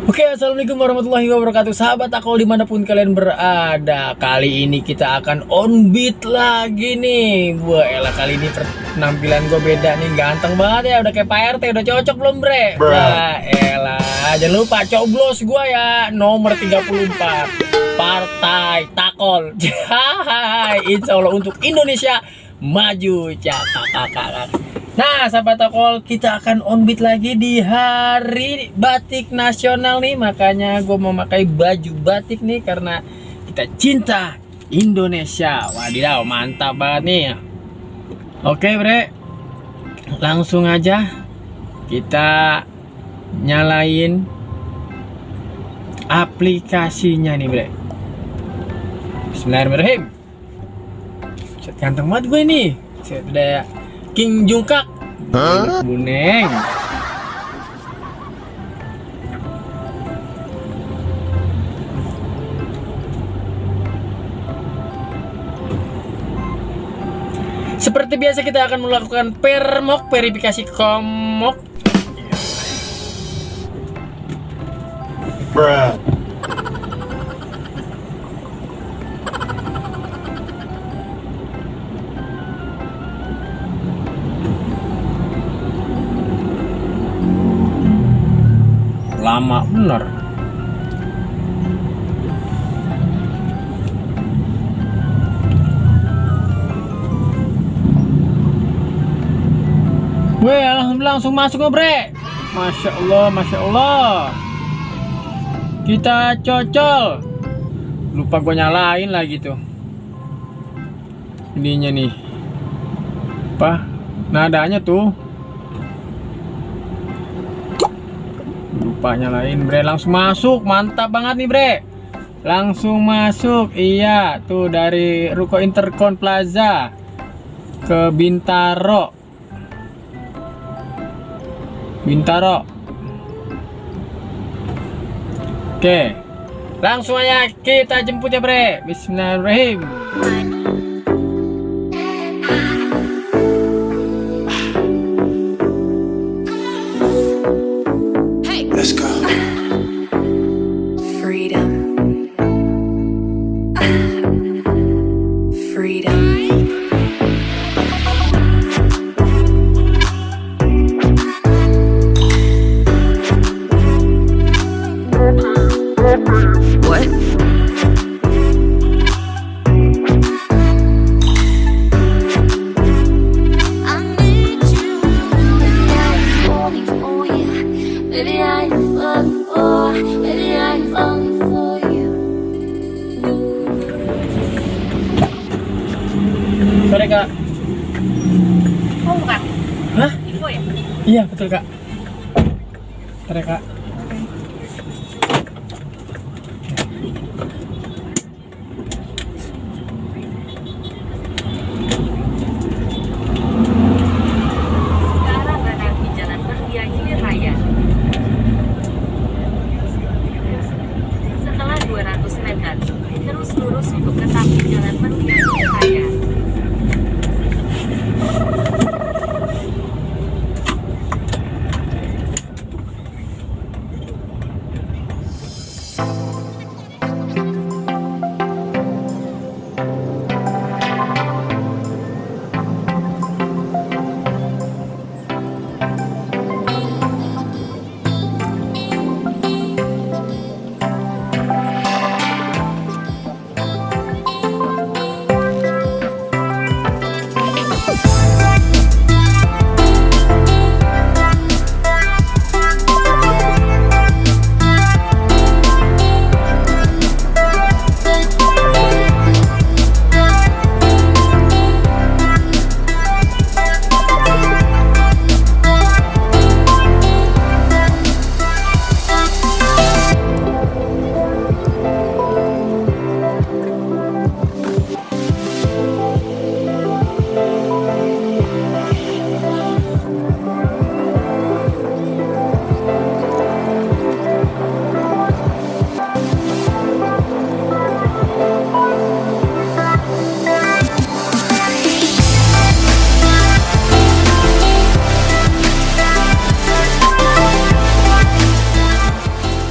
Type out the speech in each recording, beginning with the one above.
Oke, assalamualaikum warahmatullahi wabarakatuh. Sahabat Akol dimanapun kalian berada, kali ini kita akan on beat lagi nih. Wah elah, kali ini penampilan gue beda nih. Ganteng banget ya, udah kayak Pak RT. Udah cocok belum bre? Wah elah, jangan lupa coblos gue ya, nomor 34 Partai Takol. Insya Allah untuk Indonesia maju. Kakak. Nah, sahabat Takol, kita akan on beat lagi di hari batik nasional nih. Makanya gue mau pakai baju batik nih karena kita cinta Indonesia. Wadidaw, mantap banget nih. Oke bre, langsung aja kita nyalain aplikasinya nih bre. Bismillahirrahmanirrahim. Ganteng banget gue nih. Udah King Jungkak, Buneng. Seperti biasa kita akan melakukan permok, verifikasi komok. Bruh. Lama bener. Weh, alhamdulillah langsung masuk bre. Masya Allah, Masya Allah. Kita cocol. Lupa gue nyalain lagi tuh ininya nih. Apa? Nadanya tuh lupa nyalain bre. Langsung masuk, mantap banget nih bre. Langsung masuk. Iya tuh, dari Ruko Intercon Plaza ke Bintaro. Oke, langsung aja kita jemput ya bre. Bismillahirrahmanirrahim. Let's go. Freedom. Freedom. What? I need you. Baby, I'm falling for you. Baby, I'm falling for. Baby, I'm falling for you. Sore kak. Oh bukan, Hah? info ya? Iya betul kak. Sore kak. Sekarang berada di Jalan Pertiwi Hilir Raya. Setelah 200 meter, terus lurus untuk tetap di Jalan Pertiwi Hilir Raya.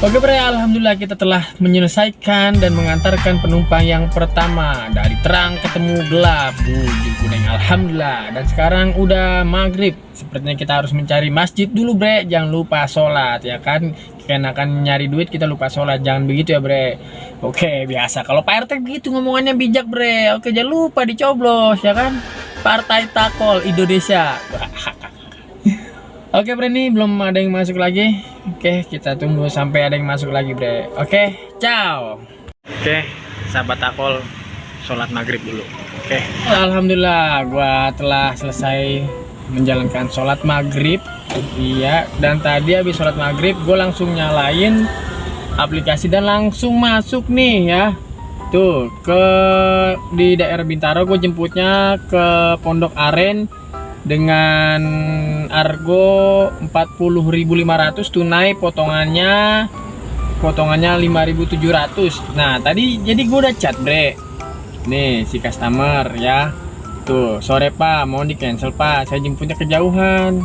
Oke bre, alhamdulillah kita telah menyelesaikan dan mengantarkan penumpang yang pertama dari terang ketemu gelap. Bujuk kuning, alhamdulillah. Dan sekarang udah maghrib. Sepertinya kita harus mencari masjid dulu bre. Jangan lupa sholat ya kan. Karena akan nyari duit kita lupa sholat. Jangan begitu ya bre. Oke biasa. Kalau Pak RT begitu ngomongannya bijak bre. Oke jangan lupa dicoblos ya kan. Partai Takol Indonesia. Oke bre, ini belum ada yang masuk lagi. Oke, kita tunggu sampai ada yang masuk lagi bre. Oke, ciao. Oke, sahabat Takol, sholat maghrib dulu. Oke, alhamdulillah gua telah selesai menjalankan sholat maghrib. Iya, dan tadi habis sholat maghrib gue langsung nyalain aplikasi dan langsung masuk nih ya. Tuh, di daerah Bintaro gue jemputnya ke Pondok Aren dengan argo 40.500 tunai, potongannya 5.700. Nah tadi jadi gue udah chat bre nih si customer ya, tuh sore pak mau di cancel pak, saya jemputnya kejauhan,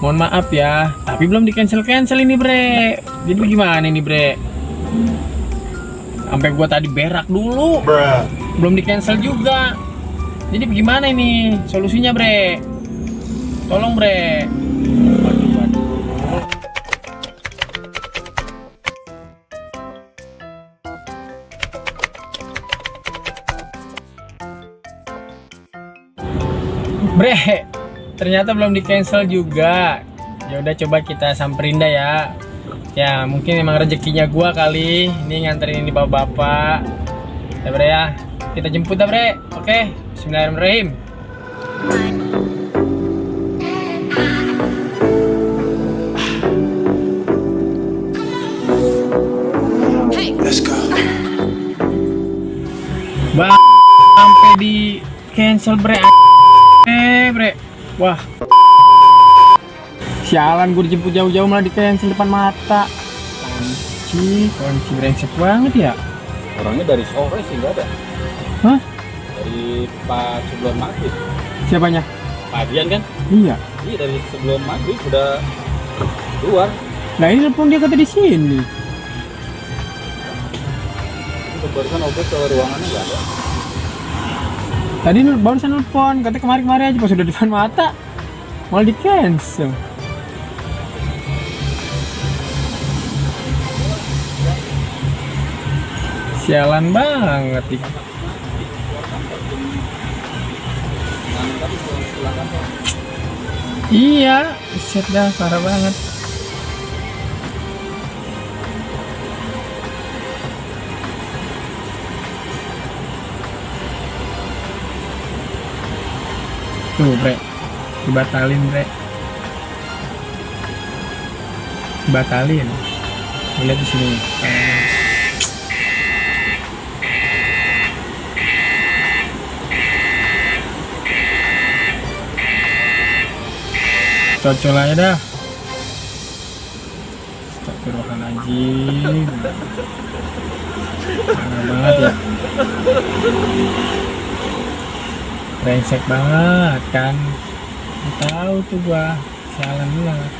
mohon maaf ya, tapi belum di cancel ini bre. Jadi gimana ini bre, sampai gue tadi berak dulu belum di cancel juga. Jadi bagaimana ini solusinya bre? Tolong bre. Waduh. Bre, ternyata belum di cancel juga. Ya udah coba kita samperin dah ya. Ya mungkin emang rezekinya gua kali. Ini nganterin ini bapak-bapak. Ya bre ya. Kita jemput dah bre. Oke. Bismillahirrahmanirrahim. Let's go. Sampai di cancel bre. Bre. Wah. Sialan, gue dijemput jauh-jauh malah di cancel depan mata. Kunci brengsek banget ya. Orangnya dari sore sih nggak ada. Hah? Dari pas sebelum maghrib. Siapanya? Pagian kan? Iya. Iya dari sebelum maghrib sudah keluar. Nah ini telepon dia kata di sini. Itu barusan obat ke ruangannya nggak ada. Tadi barusan telepon, kata kemarin aja pas sudah di depan mata malah di cancel. Sialan banget nih. Iya, set dah parah banget. Tuh bre, dibatalin bre, batalin. Lihat di sini. Cocol aja dah. Astagfirullahaladzim. Parah banget ya. Brengsek banget kan. Tahu tuh gua. Sialan banget.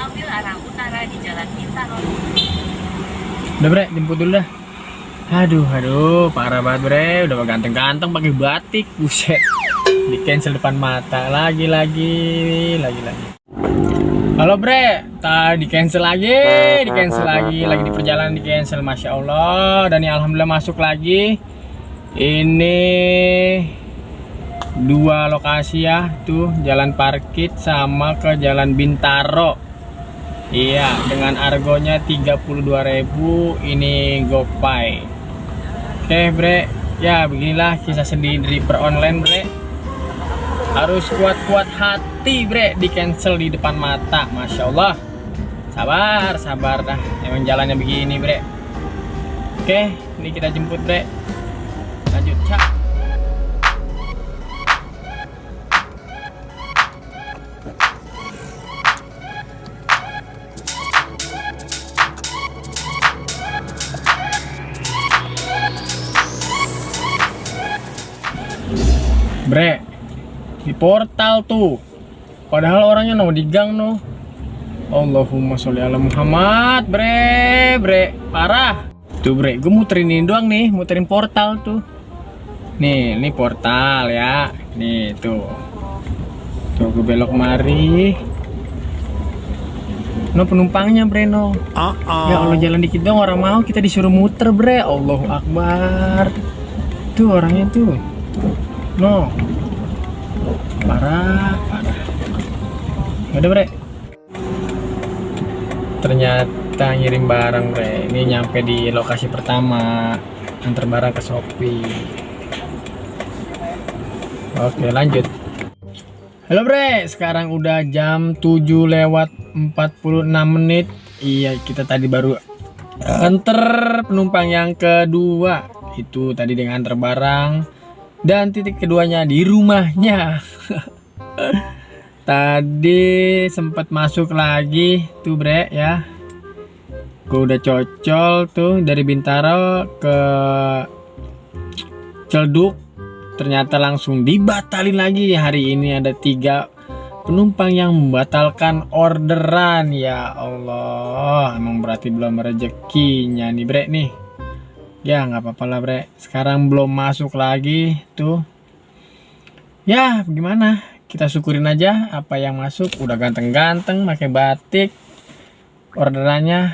Ambil arah utara di Jalan Bintaro. Udah bre, jemput dulu dah. Aduh, parah banget bre. Udah ganteng-ganteng pakai batik, buset. Di cancel depan mata lagi. Halo bre, tadi di cancel lagi di perjalanan di cancel, masya Allah. Dan ya alhamdulillah masuk lagi. Ini 2 lokasi ya, tuh Jalan Parkit sama ke Jalan Bintaro. Iya, dengan argonya 32.000, ini GoPay. Oke bre, ya beginilah kisah sedih dari per online bre. Harus kuat-kuat hati bre, di cancel di depan mata, masya Allah. Sabar dah, emang jalannya begini bre. Oke, ini kita jemput bre. Lanjut, cak. Bre, di portal tuh. Padahal orangnya no di gang no. Allahumma sholli ala Muhammad, bre, parah. Tuh bre, gue muterin ini doang nih, muterin portal tuh. Nih, ini portal ya. Nih tuh. Tuh gue belok mari. No penumpangnya bre no. Ya Allah jalan dikit dong orang mau kita disuruh muter bre. Allahu Akbar. Tuh orangnya tuh. No. Parah. Udah bre. Ternyata ngirim barang bre. Ini nyampe di lokasi pertama. Antar barang ke Shopee. Oke lanjut. Halo bre, sekarang udah jam 7 lewat 46 menit. Iya, kita tadi baru antar penumpang yang kedua. Itu tadi dengan antar barang. Dan titik keduanya di rumahnya. Tadi sempat masuk lagi tuh bre ya. Gue udah cocol tuh dari Bintaro ke Celduk. Ternyata langsung dibatalin lagi. Hari ini ada 3 penumpang yang membatalkan orderan. Ya Allah, emang berarti belum rezekinya nih bre nih. Ya nggak apa-apa lah bre. Sekarang belum masuk lagi tuh. Ya gimana? Kita syukurin aja apa yang masuk. Udah ganteng-ganteng pakai batik. Orderannya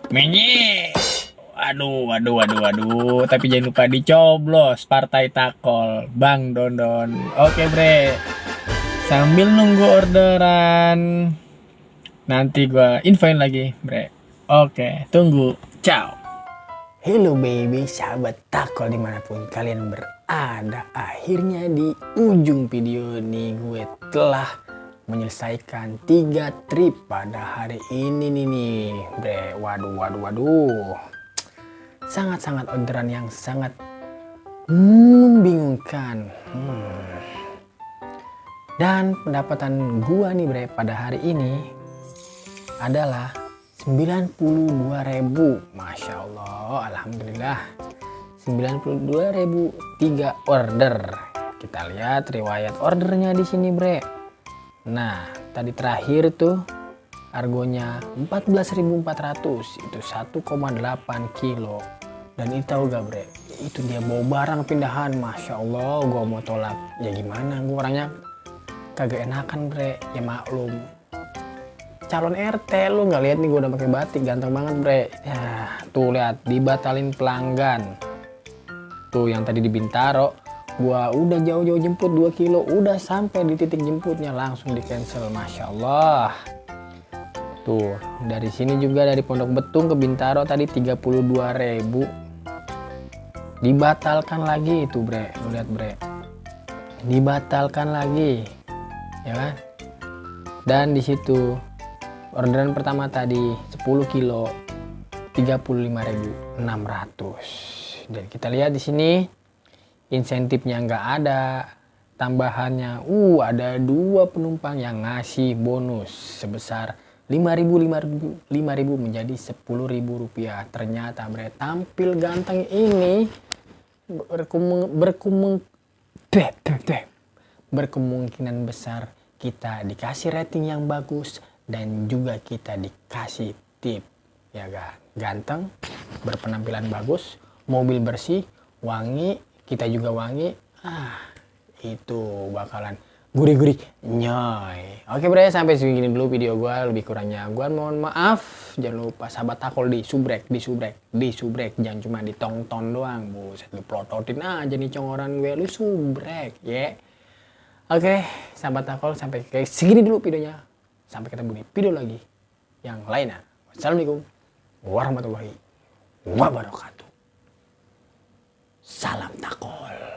menye. Waduh. Tapi jangan lupa dicoblos partai takol Bang Dondon. Oke bre. Sambil nunggu orderan nanti gua infoin lagi bre. Oke, tunggu. Ciao. Hello baby, sahabat takol dimanapun kalian berada. Akhirnya di ujung video ini gue telah menyelesaikan 3 trip pada hari ini nih bre. Waduh. Sangat-sangat orderan yang sangat membingungkan. Dan pendapatan gua nih bre pada hari ini adalah 92.000. Masya Allah, alhamdulillah. 92.000 3 order. Kita lihat riwayat ordernya di sini bre. Nah, tadi terakhir tuh argonya 14.400, itu 1,8 kilo. Dan itu tau gak bre, itu dia bawa barang pindahan. Masya Allah, gua mau tolak ya gimana, gua orangnya kagak enakan bre. Ya maklum, calon RT lu nggak lihat nih gua udah pakai batik ganteng banget bre. Ya tuh lihat, dibatalin pelanggan. Tuh yang tadi di Bintaro, gua udah jauh-jauh jemput 2 kilo, udah sampai di titik jemputnya langsung di cancel. Masya Allah. Tuh dari sini juga dari Pondok Betung ke Bintaro tadi 32.000 dibatalkan lagi itu bre. Lu lihat bre, dibatalkan lagi ya kan. Dan di situ orderan pertama tadi 10 kilo 35.600. Dan kita lihat di sini insentifnya nggak ada, tambahannya ada 2 penumpang yang ngasih bonus sebesar 5.000 menjadi 10.000 rupiah. Ternyata bre, tampil ganteng ini berkemungkinan besar kita dikasih rating yang bagus dan juga kita dikasih tip ya kan. Ganteng, berpenampilan bagus, mobil bersih, wangi, kita juga wangi. Itu bakalan gurih-gurih nyoy. Oke bre, sampai segini dulu video gue. Lebih kurangnya gue mohon maaf. Jangan lupa sahabat takol di subrek. Jangan cuma ditongton doang. Buset, lu plototin aja nih congoran gue. Lu subrek ya. Oke, sahabat takol, sampai kayak segini dulu videonya. Sampai ketemu di video lagi yang lainnya. Wassalamualaikum warahmatullahi wabarakatuh. Salam takol.